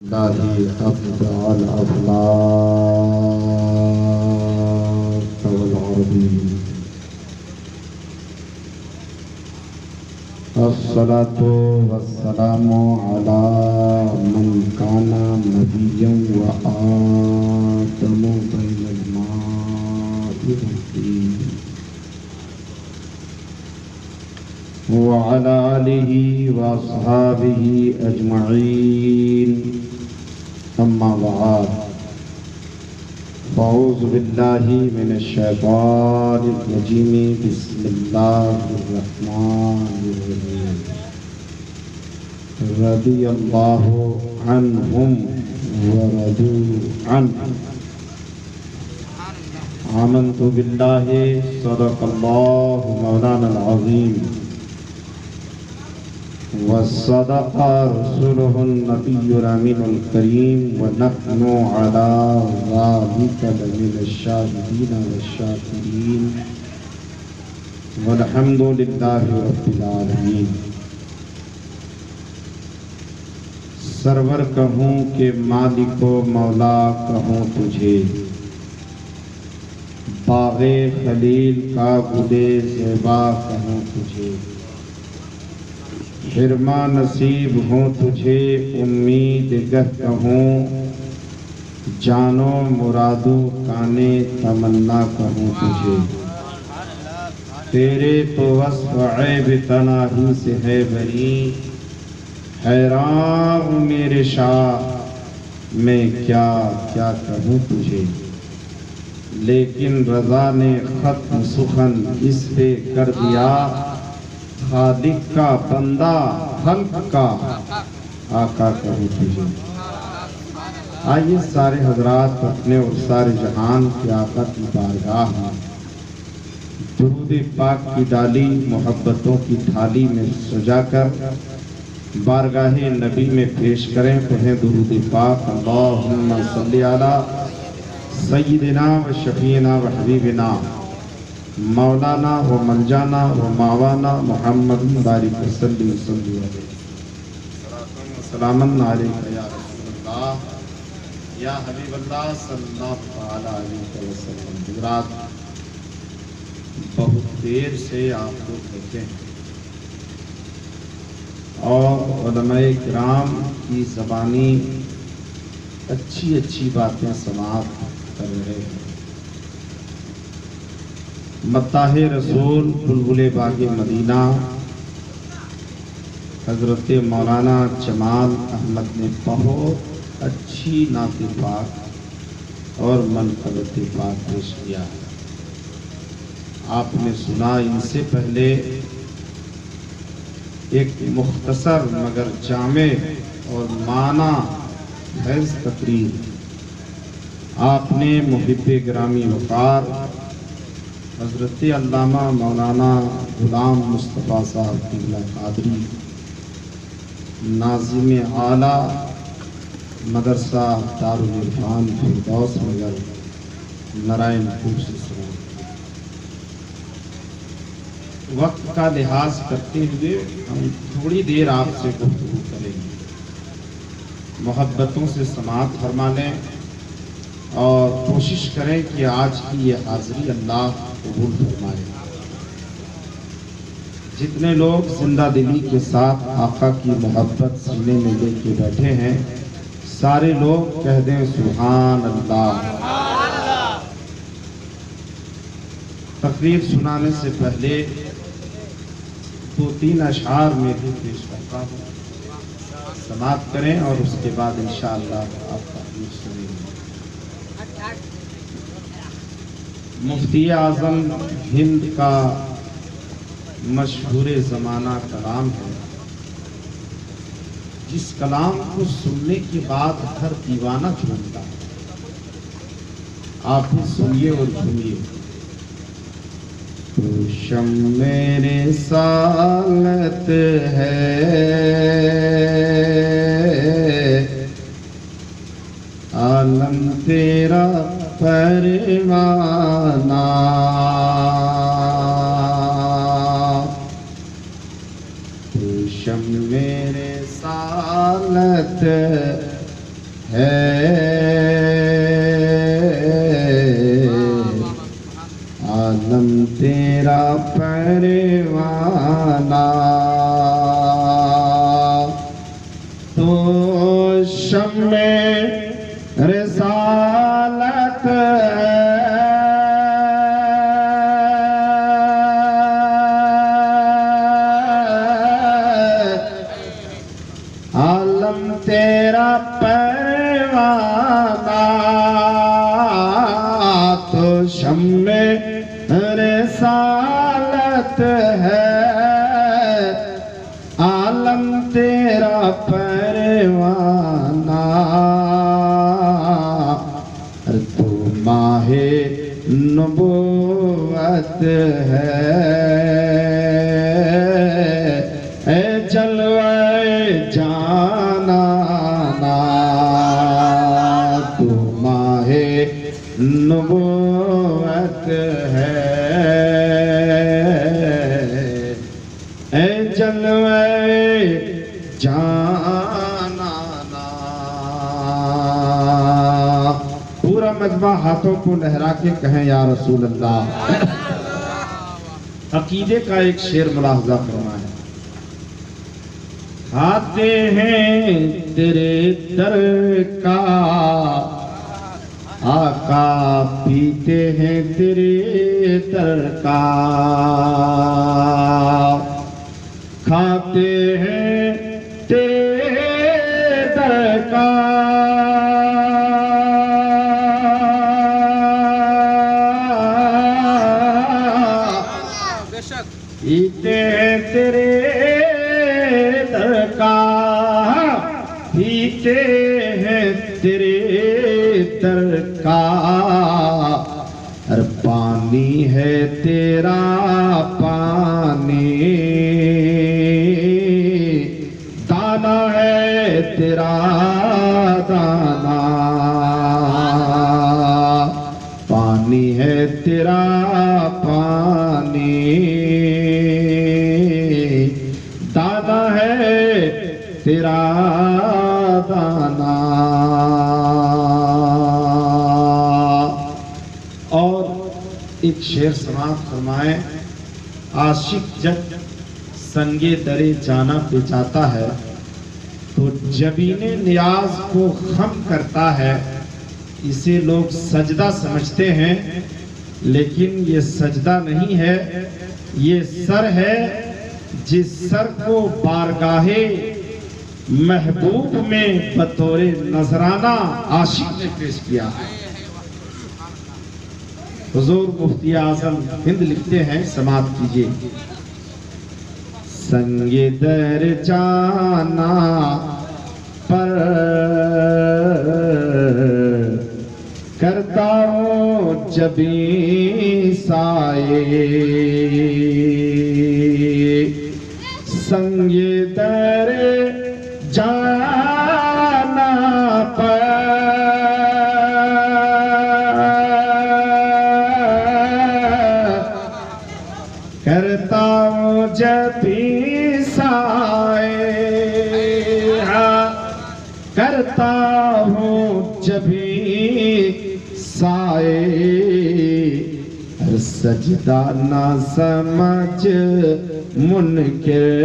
الله أبدع الأفلاك والعربي. الصلاة والسلام على من كان نبيا وآدم بين الماء والطين وعلى آله وأصحابه أجمعين. أما بعد، فأعوذ بالله من الشيطان الرجيم. بسم الله الرحمن الرحيم. رضي الله عنهم ورضوا عنه. آمنت بالله صدق الله مولانا العظيم وصدق رسوله النبي الأمين الكريم ونحن على ذلك لمن الشاهدين والشاكرين والحمد لله رب العالمين. سرور کہوں کہ مالک و مولا کہوں تجھے، باغ خلیل کا گلے زیبا کہوں تجھے، حرما نصیب ہوں تجھے امید گہ کہوں، جانو مرادو کانے تمنا کہوں تجھے. تیرے تو وصف عیب تناہی سے ہے بری، حیران میرے شاہ میں کیا کیا کہوں تجھے. لیکن رضا نے ختم سخن اس پہ کر دیا، خالق کا بندہ خلق کا آقا کہوں تجھے. آئیے سارے حضرات اپنے اور سارے جہان کے آقا کی بارگاہ میں درود پاک کی ڈالی محبتوں کی تھالی میں سجا کر بارگاہ نبی میں پیش کریں. پڑھیں درود پاک. اللہم صلی علی سیدنا و شفیعنا و حبیبنا مولانا و منجانا و ماوانا محمد بارک وسلم صلی علیہ سلام علیکہ یا رسول اللہ یا حبیب اللہ صلی اللہ علیہ وسلم. حضرات، بہت دیر سے آپ لوگ بیٹھے ہیں اور علماء کرام کی زبانی اچھی اچھی باتیں سماعت کر رہے ہیں. مداح رسول بلبل باغ مدینہ حضرت مولانا جمال احمد نے بہت اچھی نعت پاک اور منقبت پاک پیش کیا ہے. آپ نے سنا. ان سے پہلے ایک مختصر مگر جامع اور معنی خیز تقریر آپ نے محب گرامی وقار حضرت علامہ مولانا غلام مصطفیٰ صاحب قبلہ قادری ناظم اعلیٰ مدرسہ دارالعرفان فردوس نگر نارائن پور سے سنا. وقت کا لحاظ کرتے ہوئے ہم تھوڑی دیر آپ سے گفتگو کریں گے. محبتوں سے سماعت فرما لیں اور کوشش کریں کہ آج کی یہ حاضری اللہ قبول فرمائے. جتنے لوگ زندہ دلی کے ساتھ آقا کی محبت سینے میں لے کے بیٹھے ہیں، سارے لوگ کہہ دیں سبحان اللہ. تقریر سنانے سے پہلے 2-3 اشعار میں بھی پیش کرتا ہوں، سماعت کریں اور اس کے بعد انشاءاللہ آپ تقریر سنیں گے. مفتی اعظم ہند کا مشہور زمانہ کلام ہے، جس کلام کو سننے کے بعد ہر دیوانہ جھومتا ہے. آپ بھی سنیے اور جھومیے. تو شم میرے سالت ہے، عالم تیرا پروانہ، تو شم میرے سالت ہے عالم تیرا پروانہ تو شمع رسالت عالم تیرا پروانہ تو شمع رسالت ہے عالم تیرا پروانہ تو ماہ نبوت ہے اے جلوہ جانانا تو ماہ نبوت ہے اے جلوہ جانانا پورا مجمع ہاتھوں کو لہرا کے کہیں یا رسول اللہ عقیدے کا ایک شعر ملاحظہ فرمائیں کھاتے ہیں تیرے در کا آقا پیتے ہیں تیرے در کا کھاتے ہیں تیرے در کا پیتے ہیں تیرے در کا پیتے ہیں تیرے در کا ہر پانی ہے تیرا پانی دانا ہے تیرا دانا پانی ہے تیرا پانی دانا ہے تیرا دانا اور ایک شعر سماعت فرمائیں عاشق جب سنگے درے جانا پہ جاتا ہے تو جبین نیاز کو خم کرتا ہے اسے لوگ سجدہ سمجھتے ہیں لیکن یہ سجدہ نہیں ہے یہ سر ہے جس سر کو بارگاہ محبوب میں بطور نذرانہ عاشق نے پیش کیا ہے حضور مفتی اعظم ہند لکھتے ہیں سماعت کیجئے سنگ در جانا پر کرتا ہوں جبی سائے سنگ در جانا پر کرتا ہوں جبی سائے کرتا ہوں جبی سائے ہر سجدہ نہ سمجھ منکر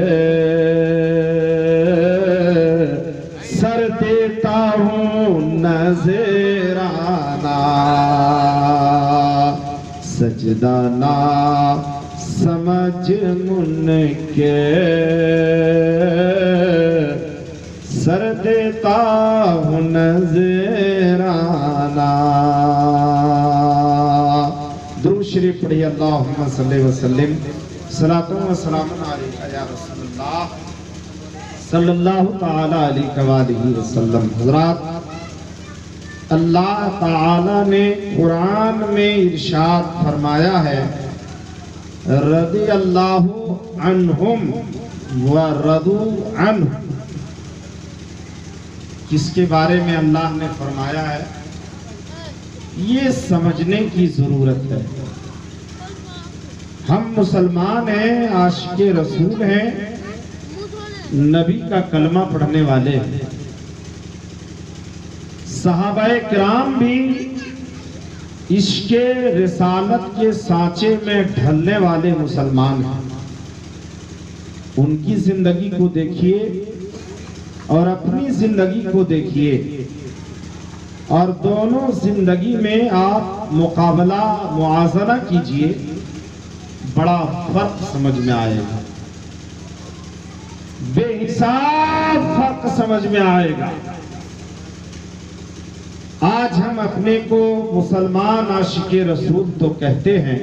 سر دیتا ہوں نذرانہ سجدہ نہ سمجھ منکر سر دیتا ہوں نذرانہ درود شریف پڑھی اللہم صلی وسلم صلاۃ و سلام علیک یا رسول اللہ صلی اللہ تعالی علیہ وآلہ وسلم حضرات اللہ تعالی نے قرآن میں ارشاد فرمایا ہے رضی اللہ عنہم ورضوا عنہ کس کے بارے میں اللہ نے فرمایا ہے یہ سمجھنے کی ضرورت ہے ہم مسلمان ہیں عاشق رسول ہیں نبی کا کلمہ پڑھنے والے ہیں صحابہ کرام بھی عشق رسالت کے سانچے میں ڈھلنے والے مسلمان ہیں. ان کی زندگی کو دیکھیے اور اپنی زندگی کو دیکھیے اور دونوں زندگی میں آپ مقابلہ موازنہ کیجئے, بڑا فرق سمجھ میں آئے گا, بے حساب فرق سمجھ میں آئے گا. آج ہم اپنے کو مسلمان عاشق رسول تو کہتے ہیں,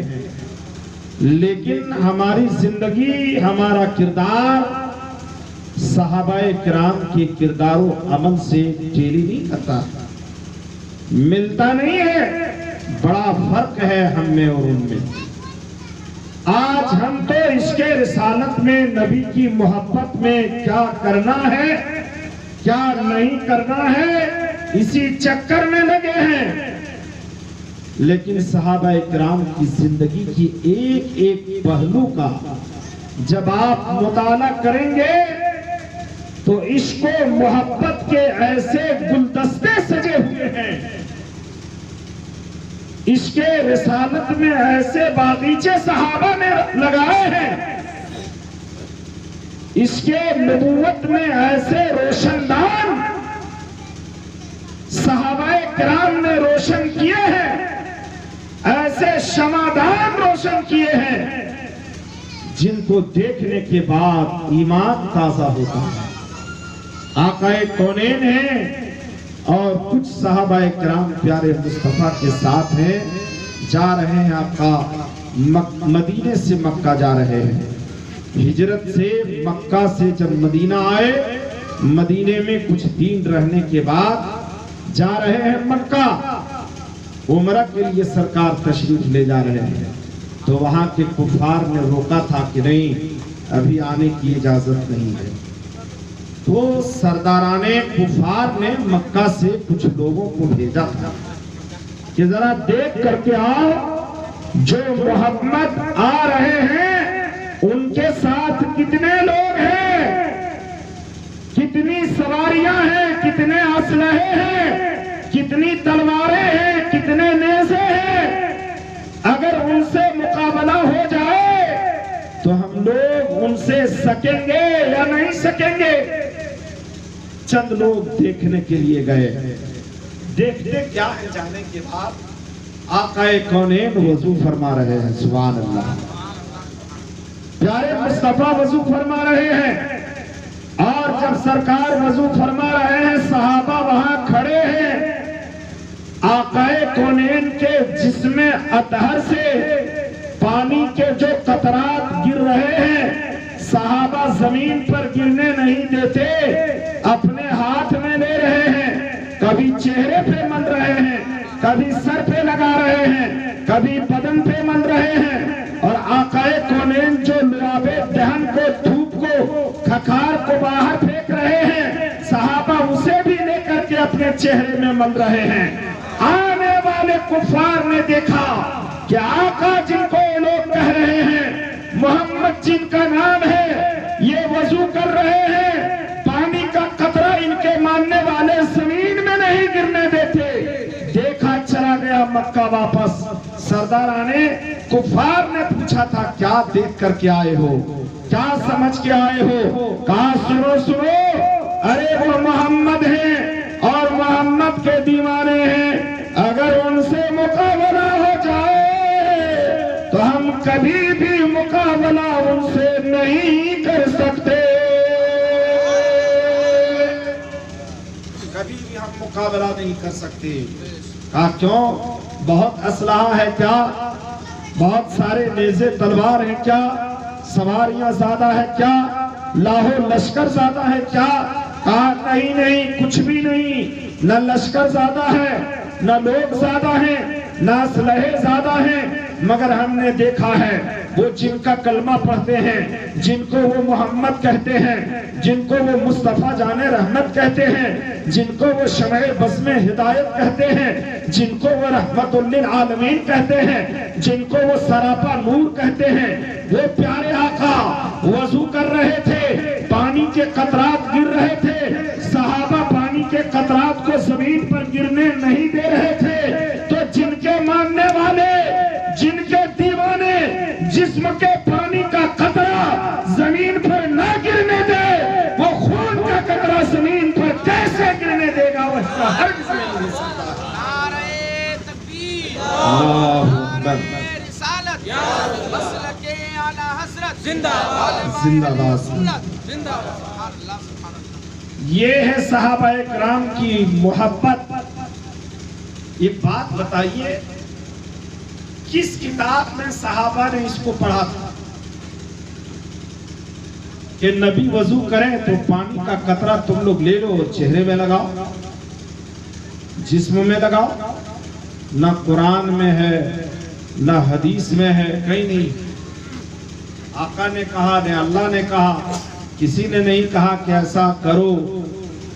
لیکن ہماری زندگی, ہمارا کردار صحابہ کرام کے کردار و عمل سے ٹیلی نہیں کرتا, ملتا نہیں ہے. بڑا فرق ہے ہم میں اور ان میں. آج ہم تو عشق رسالت میں, نبی کی محبت میں کیا کرنا ہے کیا نہیں کرنا ہے, اسی چکر میں لگے ہیں. لیکن صحابہ کرام کی زندگی کی ایک ایک پہلو کا جب آپ مطالعہ کریں گے تو عشق و محبت کے ایسے گلدستے سجے ہوئے ہیں, عشق رسالت میں ایسے باغیچے صحابہ نے لگائے ہیں, عشق نبوت میں ایسے روشن دان صحابہ کرام نے روشن کیے ہیں, ایسے شمعدان روشن کیے ہیں جن کو دیکھنے کے بعد ایمان تازہ ہوتا ہے. آقا کونین ہیں اور کچھ صحابہ کرام پیارے مصطفیٰ کے ساتھ ہیں, جا رہے ہیں آقا مدینے سے مکہ جا رہے ہیں. ہجرت سے مکہ سے جب مدینہ آئے, مدینے میں کچھ دن رہنے کے بعد جا رہے ہیں مکہ, عمرہ کے لیے سرکار تشریف لے جا رہے ہیں. تو وہاں کے کفار نے روکا تھا کہ نہیں, ابھی آنے کی اجازت نہیں ہے. تو سرداران کفار نے مکہ سے کچھ لوگوں کو بھیجا تھا کہ ذرا دیکھ کر کے آؤ, جو محمد آ رہے ہیں ان کے ساتھ کتنے لوگ ہیں, کتنی سواریاں ہیں, کتنے اسلحے ہیں, کتنی تلواریں ہیں, کتنے نیزے ہیں. اگر ان سے مقابلہ ہو جائے تو ہم لوگ ان سے سکیں گے یا نہیں سکیں گے. چند لوگ دیکھنے کے لیے گئے, دیکھتے کیا ہے, جانے کے بعد آقا کونین وضو فرما رہے ہیں. سبحان اللہ, پیارے مصطفیٰ وضو فرما رہے ہیں, اور جب سرکار وضو فرما رہے ہیں صحابہ وہاں کھڑے ہیں. آقا کونین کے جسم اطہر سے پانی کے جو قطرات گر رہے ہیں, صحابہ زمین پر گرنے نہیں دیتے, اپنے ہاتھ میں لے رہے ہیں, کبھی چہرے پہ مل رہے ہیں, کبھی سر پہ لگا رہے ہیں, کبھی بدن پہ مل رہے ہیں. اور آقا کونین جو لعاب دہن کو, دھوپ کو, کھکار کو باہر پھینک رہے ہیں, صحابہ اسے بھی لے کر کے اپنے چہرے میں مل رہے ہیں. آنے والے کفار نے دیکھا کہ آقا جن کو یہ لوگ کہہ رہے ہیں, محمد جن کا نام ہے, یہ وضو کر رہے ہیں, پانی کا قطرہ ان کے ماننے والے زمین میں نہیں گرنے دیتے. دیکھا چلا گیا مکہ واپس. سردارانے کفار نے پوچھا تھا کیا دیکھ کر کے آئے ہو, کیا سمجھ کے آئے ہو؟ کہا سنو سنو, ارے وہ محمد ہیں اور محمد کے دیوانے ہیں, اگر ان سے مقابلہ ہو جائے تو ہم کبھی بھی مقابلہ ان سے نہیں کر سکتے, کبھی بھی ہم مقابلہ نہیں کر سکتے. کہا کیوں, بہت اسلحہ ہے کیا, بہت سارے نیزے تلوار ہیں کیا, سواریاں زیادہ ہے کیا, لاہو لشکر زیادہ ہے کیا؟ کہا نہیں نہیں, کچھ بھی نہیں, نہ لشکر زیادہ ہے, نہ لوگ زیادہ ہیں, نہ اسلحے زیادہ ہیں, مگر ہم نے دیکھا ہے وہ جن کا کلمہ پڑھتے ہیں, جن کو وہ محمد کہتے ہیں, جن کو وہ مصطفیٰ جان رحمت کہتے ہیں, جن کو وہ شمع بزم ہدایت کہتے ہیں, جن کو وہ رحمت للعالمین کہتے ہیں, جن کو وہ سراپا نور کہتے ہیں, وہ پیارے آقا وضو کر رہے تھے, پانی کے قطرات گر رہے تھے, صحابہ پانی کے قطرات کو زمین پر گرنے نہیں دے رہے تھے تو جن کے ماننے والے، جن کے دیوانے جسم کے پانی کا قطرہ زمین پر نہ گرنے دے، وہ خون کا قطرہ زمین پر کیسے گرنے دے گا؟ وہ اس کا ہرگز نہیں ہو سکتا۔ نعرہ تکبیر، اللہ اکبر، رسالت، مسلک اعلی حضرت، زندہ باد، زندہ باد۔ سبحان اللہ، سبحان اللہ۔ یہ ہے صحابہ کرام کی محبت۔ یہ بات بتائیے کس کتاب میں صحابہ نے اس کو پڑھا تھا کہ نبی وضو کریں تو پانی کا قطرہ تم لوگ لے لو اور چہرے میں لگاؤ، جسم میں لگاؤ؟ نہ قرآن میں ہے نہ حدیث میں ہے، کہیں نہیں۔ آقا نے کہا نہ اللہ نے کہا، کسی نے نہیں کہا کہ ایسا کرو،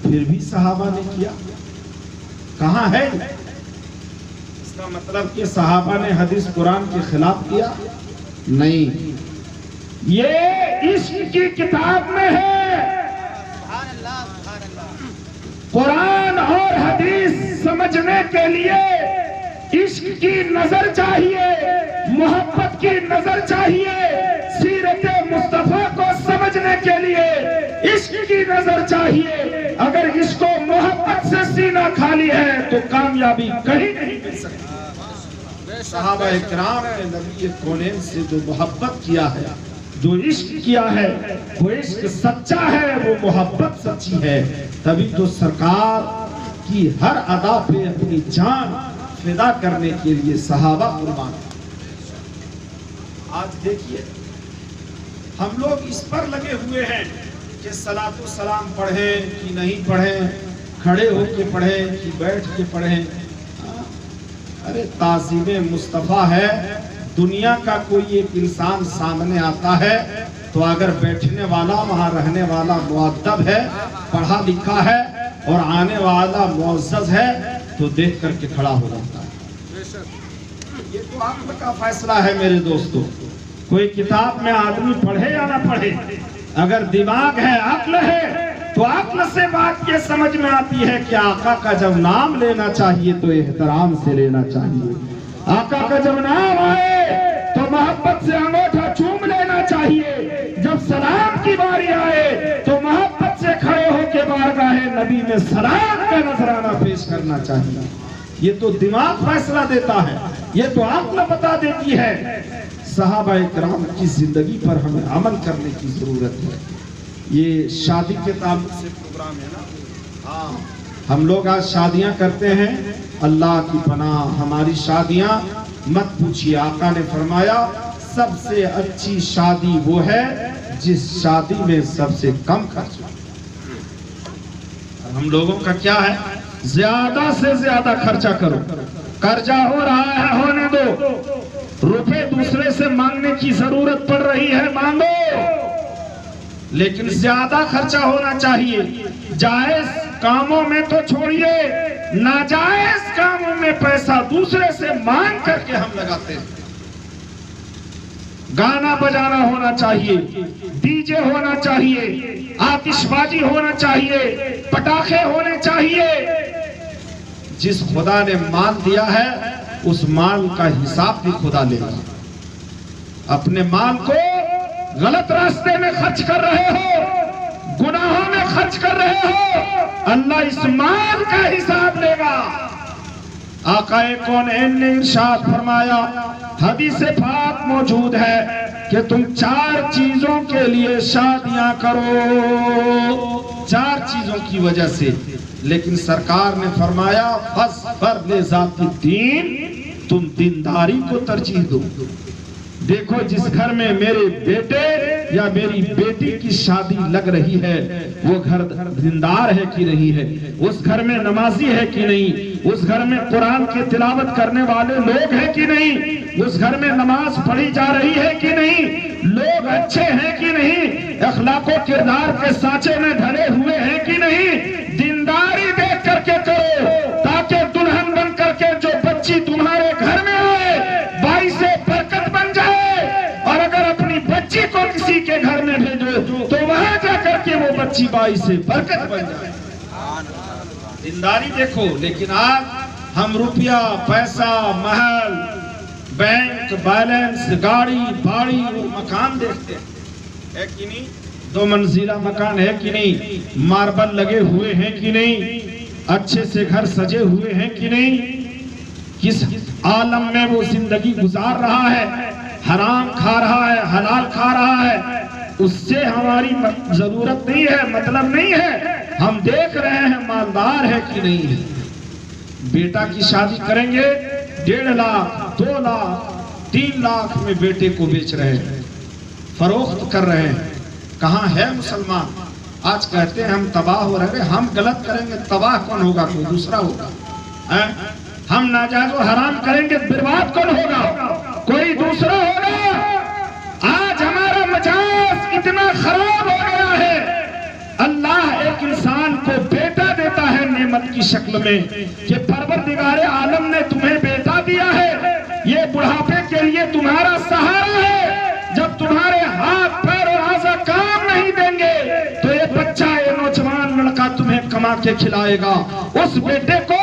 پھر بھی صحابہ نے کیا۔ کہاں ہے؟ اس کا مطلب کہ صحابہ نے حدیث قرآن کے خلاف کیا؟ نہیں، یہ عشق کی کتاب میں ہے۔ سبحان اللہ، سبحان اللہ۔ قرآن اور حدیث سمجھنے کے لیے عشق کی نظر چاہیے، محبت کی نظر چاہیے، سیرت مصطفیٰ کو سمجھنے کے لیے عشق کی نظر چاہیے۔ اگر اس کو محبت سے سینہ خالی ہے تو کامیابی کہیں نہیں مل سکتی۔ صحابہ کرام نے نبی کونین سے جو محبت کیا ہے، جو عشق کیا ہے، وہ عشق سچا ہے، وہ محبت سچی ہے، تبھی تو سرکار کی ہر ادا پہ اپنی جان فدا کرنے کے لیے صحابہ قربان۔ آج دیکھیے ہم لوگ اس پر لگے ہوئے ہیں کہ صلاۃ و سلام پڑھیں کہ نہیں پڑھیں، کھڑے ہو کے پڑھیں کہ بیٹھ کے پڑھیں۔ ارے تعظیم مصطفیٰ ہے، دنیا کا کوئی ایک انسان سامنے آتا ہے تو اگر بیٹھنے والا وہاں رہنے والا مؤدب ہے، پڑھا لکھا ہے اور آنے والا معزز ہے تو دیکھ کر کے کھڑا ہو جاتا ہے۔ یہ تو عقل کا فیصلہ ہے میرے دوستو۔ کوئی کتاب میں آدمی پڑھے یا نہ پڑھے، اگر دماغ ہے، عقل ہے، تو عقل سے بات یہ سمجھ میں آتی ہے کہ آقا کا جب نام لینا چاہیے تو احترام سے لینا چاہیے، آقا کا جب نام آئے تو محبت سے انگوٹھا چوم لینا چاہیے، جب سلام کی باری آئے تو محبت سے کھڑے ہو کے بارگاہ نبی میں سلام کا نذرانہ پیش کرنا چاہیے۔ یہ تو دماغ فیصلہ دیتا ہے، یہ تو عقل بتا دیتی ہے۔ صحابہ کرام کی زندگی پر ہمیں عمل کرنے کی ضرورت ہے۔ یہ شادی کے تعلق سے پروگرام ہے نا، ہاں ہم لوگ آج شادیاں کرتے ہیں، اللہ کی پناہ ہماری شادیاں مت پوچھیے۔ آقا نے فرمایا سب سے اچھی شادی وہ ہے جس شادی میں سب سے کم خرچ ہو۔ ہم لوگوں کا کیا ہے؟ زیادہ سے زیادہ خرچہ کرو، قرضہ ہو رہا ہے ہونے دو، روپے دوسرے سے مانگنے کی ضرورت پڑ رہی ہے مانگو، لیکن زیادہ خرچہ ہونا چاہیے۔ جائز کاموں میں تو چھوڑیے، ناجائز کاموں میں پیسہ دوسرے سے مانگ کر کے ہم لگاتے ہیں۔ گانا بجانا ہونا چاہیے، ڈی جے ہونا چاہیے، آتش بازی ہونا چاہیے، پٹاخے ہونے چاہیے۔ جس خدا نے مال دیا ہے اس مال کا حساب بھی خدا لے گا۔ اپنے مال کو غلط راستے میں خرچ کر رہے ہو، گناہوں میں خرچ کر رہے ہو، اللہ اس مال کا حساب لے گا۔ آقا کونین نے ارشاد فرمایا، حدیث پاک موجود ہے کہ تم 4 چیزوں کے لیے شادیاں کرو، 4 چیزوں کی وجہ سے، لیکن سرکار نے فرمایا فاصبر لذات الدین، تم دینداری کو ترجیح دو۔ دیکھو جس گھر میں میرے بیٹے یا میری بیٹی کی شادی لگ رہی ہے وہ گھر دیندار ہے کہ نہیں ہے، اس گھر میں نمازی ہے کہ نہیں، اس گھر میں قرآن کی تلاوت کرنے والے لوگ ہیں کہ نہیں، اس گھر میں نماز پڑھی جا رہی ہے کہ نہیں، لوگ اچھے ہیں کہ نہیں، اخلاق و کردار کے سانچے میں ڈھلے ہوئے ہیں کہ نہیں۔ دینداری دیکھ کر کے کرو تاکہ دلہن بن کر کے جو بچی تمہارے گھر میں آئے باعث برکت بن جائے، اور اگر اپنی بچی کو کسی کے گھر میں بھیجو تو وہاں جا کر کے وہ بچی باعث برکت بن جائے۔ دینداری دیکھو، لیکن آج ہم روپیہ پیسہ محل بینک بیلنس گاڑی باڑی اور مکان دیکھتے ہیں، ہے کہ نہیں؟ 2 منزلہ مکان ہے کہ نہیں؟ ماربل لگے ہوئے ہیں کہ نہیں؟ اچھے سے گھر سجے ہوئے ہیں کہ نہیں؟ کس عالم میں وہ زندگی گزار رہا ہے؟ حرام کھا رہا ہے حلال کھا رہا ہے؟ اس سے ہماری ضرورت نہیں ہے، مطلب نہیں ہے، ہم دیکھ رہے ہیں مالدار ہے کہ نہیں ہے۔ بیٹا کی شادی کریں گے 1.5 لاکھ 2 لاکھ 3 لاکھ میں بیٹے کو بیچ رہے ہیں، فروخت کر رہے ہیں۔ کہاں ہے مسلمان؟ آج کہتے ہیں ہم تباہ ہو رہے ہیں، ہم غلط کریں گے تباہ کون ہوگا؟ کوئی دوسرا ہوگا۔ ہم ناجائز و حرام کریں گے برباد کون ہوگا؟ کوئی دوسرا ہوگا۔ آج ہمارا مجاز اتنا خراب ہو گیا ہے، اللہ ایک انسان کو بیٹا دیتا ہے نعمت کی شکل میں کہ پروردگار عالم نے تمہیں بیٹا دیا ہے، یہ بڑھاپے کے لیے تمہارا سہارا ہے۔ جب تمہارے ہاتھ پیر اور اعضاء کام نہیں دیں گے تو یہ بچہ یہ نوجوان لڑکا تمہیں کما کے کھلائے گا۔ اس بیٹے کو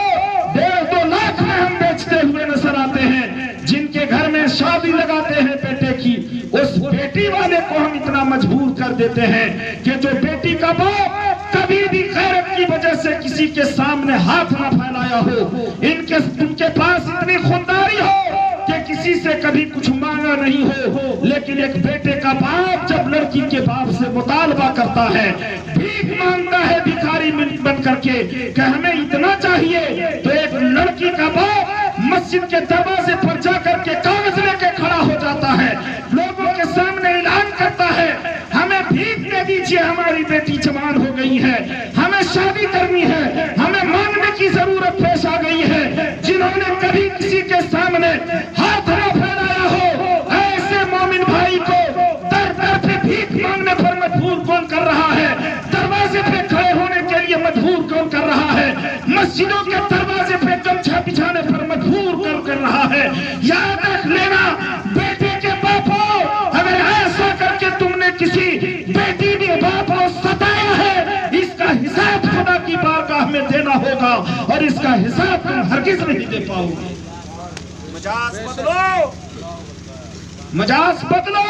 1.5-2 لاکھ میں ہم بیچتے ہوئے نظر آتے ہیں، جن کے گھر میں شادی لگاتے ہیں بیٹے کی، اس بیٹی والے کو ہم اتنا مجبور کر دیتے ہیں کہ جو بیٹی کا باپ کبھی بھی غیرت کی وجہ سے کسی کے سامنے ہاتھ نہ پھیلایا ہو، ان کے پاس اتنی خودداری ہو کہ کسی سے کبھی کچھ مانگا نہیں ہو، لیکن ایک بیٹے کا باپ جب لڑکی کے باپ سے مطالبہ کرتا ہے، بھیک مانگتا ہے بھکاری بن کر کے کہ ہمیں اتنا چاہیے، تو ایک لڑکی کا باپ مسجد کے دروازے پر جا کر کے کاغذ لے کے کھڑا ہو جاتا ہے، لوگوں کے سامنے اعلان کرتا ہے ہمیں بھیک دے دیجئے، ہماری بیٹی جوان ہو گئی ہے، ہمیں شادی کرنی ہے، ہمیں مانگنے کی ضرورت پیش آ گئی ہے۔ جنہوں نے کبھی کسی کے سامنے ہاتھ نہ پھیلایا ہو، ایسے مومن بھائی کو در در پہ بھیک مانگنے پر مجبور کون کر رہا ہے؟ دروازے پہ کھڑے ہونے کے لیے مجبور کون کر رہا ہے؟ مسجدوں کے دروازے پہ گمچھا بچھانے پر مجبور کون کر رہا ہے؟ یاد رکھ لینا بیٹے کے باپو، اگر ایسا کر کے تم نے کسی بیٹی بھی باپ کو ستایا ہے، اس کا حساب خدا کی بارگاہ میں دینا ہوگا، اور اس کا حساب تم ہرگز نہیں دے پاؤ گے۔ مجاز بدلو، مجاز بدلو۔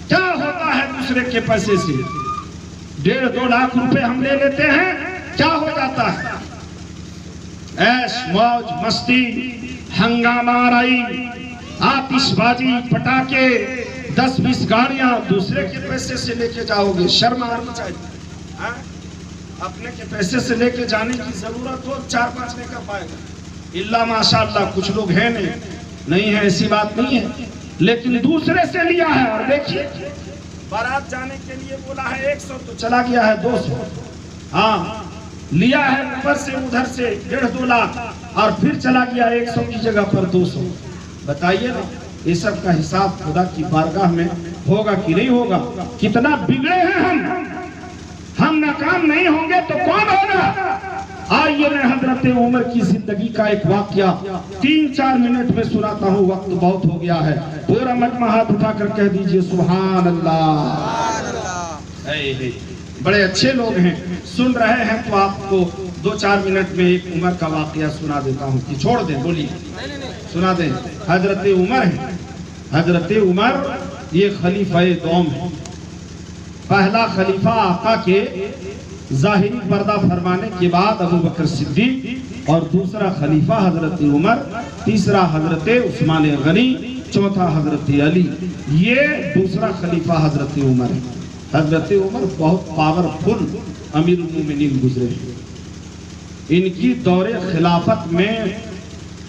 کیا ہوتا ہے دوسرے کے پیسے سے؟ 1.5-2 لاکھ روپے ہم لے لیتے ہیں، کیا ہو جاتا ہے؟ ایش موج مستی، ہنگامہ آرائی، آتش بازی، پٹاخے، 10-20 گاڑیاں دوسرے کے پیسے سے لے کے جاؤ گے، شرم آنی چاہیے۔ اپنے کے پیسے سے لے کے جانے کی ضرورت ہو 4-5 نہیں کر پائے گا، اللہ ماشاءاللہ کچھ لوگ ہیں نہیں ہے، ایسی بات نہیں ہے، لیکن دوسرے سے لیا ہے۔ اور دیکھیے بارات جانے کے لیے بولا ہے 100 تو چلا گیا ہے 200، ہاں لیا ہے اوپر سے ادھر سے 1.5-2 لاکھ اور پھر چلا گیا 100 کی جگہ پر 200۔ بتائیے نا یہ سب کا حساب خدا کی بارگاہ میں ہوگا کہ نہیں ہوگا؟ کتنا بگڑے ہیں ہم ناکام نہیں ہوں گے تو کون ہوگا؟ آئیے میں حضرت عمر کی زندگی کا ایک واقعہ 3-4 منٹ میں سناتا ہوں، وقت بہت ہو گیا ہے۔ پورا مجمع ہاتھ اٹھا کر کہہ دیجئے سبحان اللہ۔ بڑے اچھے لوگ ہیں، سن رہے ہیں تو آپ کو 2-4 منٹ میں ایک عمر کا واقعہ سنا دیتا ہوں کہ چھوڑ دیں، بولیے سنا دیں۔ حضرت عمر ہے، حضرت عمر یہ خلیفہ دوم ہے، پہلا خلیفہ آقا کے ظاہری پردہ فرمانے کے بعد ابو بکر صدیق، اور دوسرا خلیفہ حضرت عمر، تیسرا حضرت عثمان غنی، چوتھا حضرت علی، یہ دوسرا خلیفہ حضرت عمر ہے۔ حضرت عمر بہت پاورفل امیر المومنین گزرے ہیں، ان کی دور خلافت میں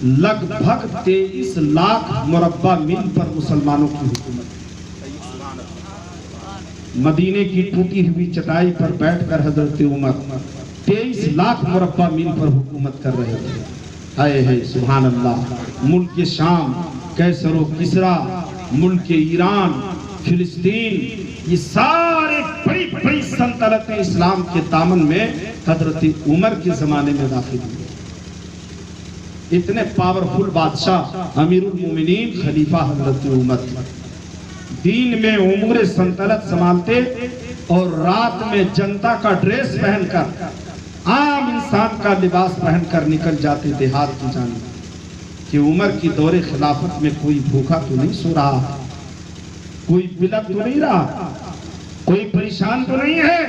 لگ بھگ 23 لاکھ مربع میل پر مسلمانوں کی حکومت۔ مدینے کی ٹوٹی ہوئی چٹائی پر بیٹھ کر حضرت عمر 23 لاکھ مربع میل پر حکومت کر رہے تھے۔ آئے ہے سبحان اللہ۔ ملک شام، کیسر و کسرا، ملک ایران، فلسطین، یہ سارے بڑی بڑی سلطنتیں اسلام کے دامن میں حضرت عمر کے زمانے میں داخل ہوئے۔ اتنے پاورفل بادشاہ امیر المومنین خلیفہ حضرت عمر، دین میں امور سلطنت سنبھالتے اور رات میں جنتا کا ڈریس پہن کر عام شان کا لباس پہن کر نکل جاتے دیہات کی جانب کہ عمر کی دور خلافت میں کوئی بھوکا تو نہیں سو رہا، کوئی بلک تو نہیں رہا، کوئی پریشان تو نہیں ہے۔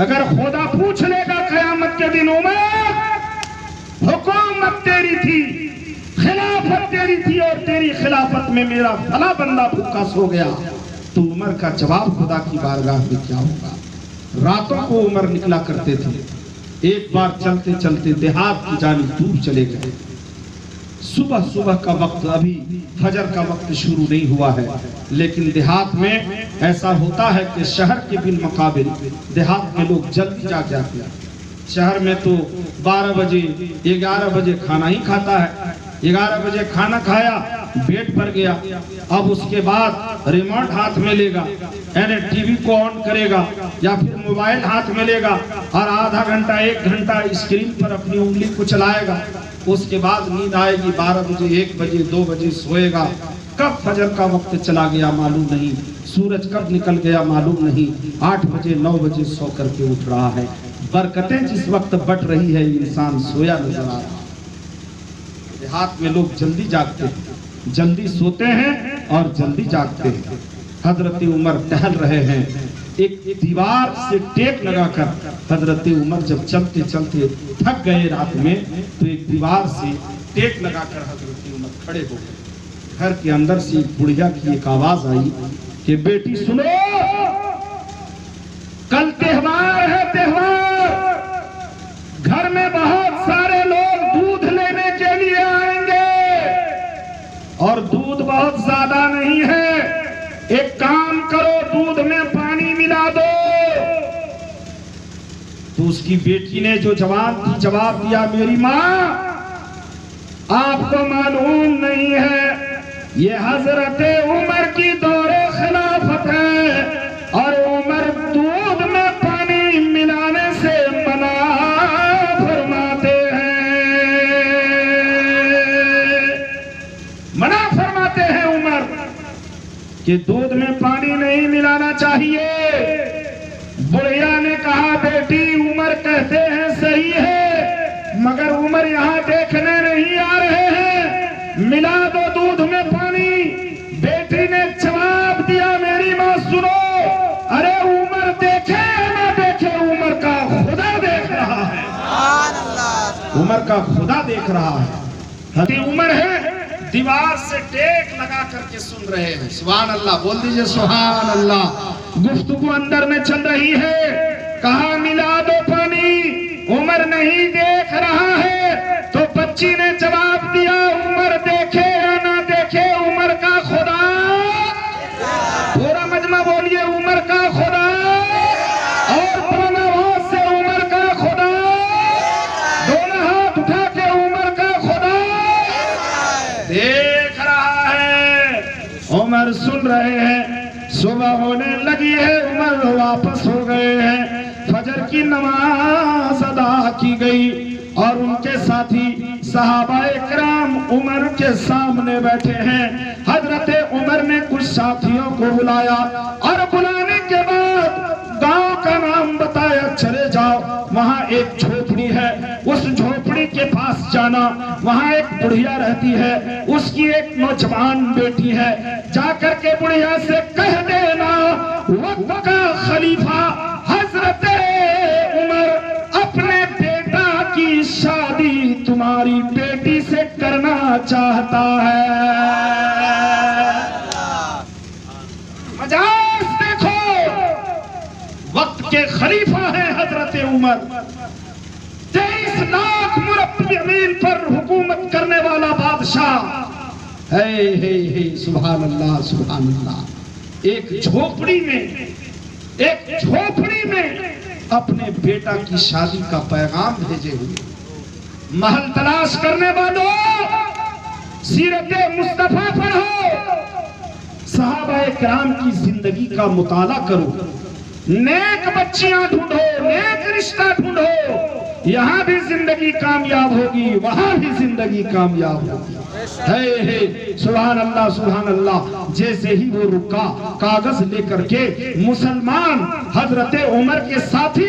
اگر خدا پوچھ لے گا قیامت کے دن عمر حکومت تیری تھی، خلافت تیری تھی اور تیری خلافت میں میرا فلاں بندہ بھوکا سو گیا، تو عمر کا جواب خدا کی بارگاہ میں کیا ہوگا؟ راتوں کو عمر نکلا کرتے تھے، ایک بار چلتے چلتے دیہات کی جانب دور چلے گئے۔ صبح کا وقت، ابھی فجر کا وقت شروع نہیں ہوا ہے، لیکن دیہات میں ایسا ہوتا ہے کہ شہر کے بالمقابل دیہات کے لوگ جلدی جاگ جاتے ہیں۔ شہر میں تو 12 بجے 11 بجے کھانا ہی کھاتا ہے، 11 بجے کھانا کھایا، بیڈ پر گیا، اب اس کے بعد ریموٹ ہاتھ میں لے گا، یعنی ٹی وی کو آن کرے گا یا پھر موبائل ہاتھ میں لے گا اور آدھا گھنٹہ 1 گھنٹہ اسکرین پر اپنی انگلی کو چلائے گا۔ اس کے بعد نیند آئے گی، 12 بجے 1 بجے 2 بجے سوئے گا۔ کب فجر کا وقت چلا گیا معلوم نہیں، سورج کب نکل گیا معلوم نہیں، 8 بجے 9 بجے سو کر کے اٹھ رہا ہے۔ برکتیں جس وقت بٹ رہی ہے انسان سویا نظر آ رہا ہے۔ دیہات میں لوگ جلدی جاگتے ہیں، جلدی سوتے ہیں اور جلدی جاگتے ہیں۔ حضرت عمر ٹہل رہے ہیں، ایک دیوار سے ٹیک لگا کر حضرت عمر جب چلتے چلتے تھک گئے رات میں، تو ایک دیوار سے ٹیک لگا کر حضرت عمر کھڑے ہو گئے۔ گھر کے اندر سے ایک بڑھیا کی ایک آواز آئی کہ بیٹی سنو، کل تہوار ہے، تہوار، گھر میں بہت سارے لوگ دودھ لینے کے لیے آئیں گے اور دودھ بہت زیادہ نہیں ہے، ایک کام کرو، دودھ میں پانی ملا دو۔ تو اس کی بیٹی نے جو جواب دیا، میری ماں آپ کو معلوم نہیں ہے یہ حضرت عمر کی دور خلافت ہے اور عمر دودھ میں پانی ملانے سے منع فرماتے ہیں عمر کہ دودھ میں پانی نہیں ملانا چاہیے۔ بڑھیا نے کہا بیٹی عمر کہتے ہیں صحیح ہے، مگر عمر یہاں دیکھنے نہیں آ رہے ہیں، ملا دو دودھ میں پانی۔ بیٹی نے جواب دیا، میری ماں سنو، ارے عمر دیکھے نہ دیکھے، عمر کا خدا دیکھ رہا ہے، عمر کا خدا دیکھ رہا ہے۔ حضرت عمر ہے دیوار سے ٹیک لگا کر کے سن رہے ہیں۔ سبحان اللہ، بول دیجئے سبحان اللہ۔ گفتگو اندر میں چل رہی ہے، کہا ملا دو پانی، عمر نہیں دیکھ رہا ہے، تو بچی نے جواب دیا، عمر دیکھے یا نہ دیکھے، عمر کا خدا، پورا مجمع بولیے عمر کا خدا، اور پرانا آواز سے عمر کا خدا، دونوں ہاتھ اٹھا کے عمر کا خدا دیکھ رہا ہے۔ عمر سن رہے ہیں، صبح ہونے لگی ہے، عمر واپس ہو گئے ہیں، فجر کی نماز ادا کی گئی اور ان کے ساتھی صحابہ اکرام عمر کے سامنے بیٹھے ہیں۔ حضرت عمر نے کچھ ساتھیوں کو بلایا اور بلانے کے بعد گاؤں کا نام بتایا، چلے جاؤ، وہاں ایک جھوپڑی ہے، اس جھوپڑی کے پاس جانا، وہاں ایک بڑھیا رہتی ہے، اس کی ایک نوجوان بیٹی ہے، جا کر کے بڑھیا سے کہہ دینا وقت کا خلیفہ حضرت عمر اپنے بیٹا کی شادی تمہاری بیٹی سے کرنا چاہتا ہے۔ مجاز دیکھو، وقت کے خلیفہ ہیں حضرت عمر، 23 لاکھ مربعین پر حکومت کرنے والا بادشاہ ہے۔ سبحان اللہ، سبحان اللہ۔ ایک جھوپڑی میں اپنے بیٹا کی شادی کا پیغام بھیجے ہوئے۔ محل تلاش کرنے والوں، سیرت مصطفیٰ پڑھو، صحابہ کرام کی زندگی کا مطالعہ کرو، نیک بچیاں ڈھونڈو، نیک رشتہ ڈھونڈو، یہاں بھی زندگی کامیاب ہوگی، وہاں بھی زندگی کامیاب ہوگی۔ سبحان اللہ، سبحان اللہ۔ جیسے ہی وہ رکا، کاغذ لے کر کے مسلمان حضرت عمر کے ساتھی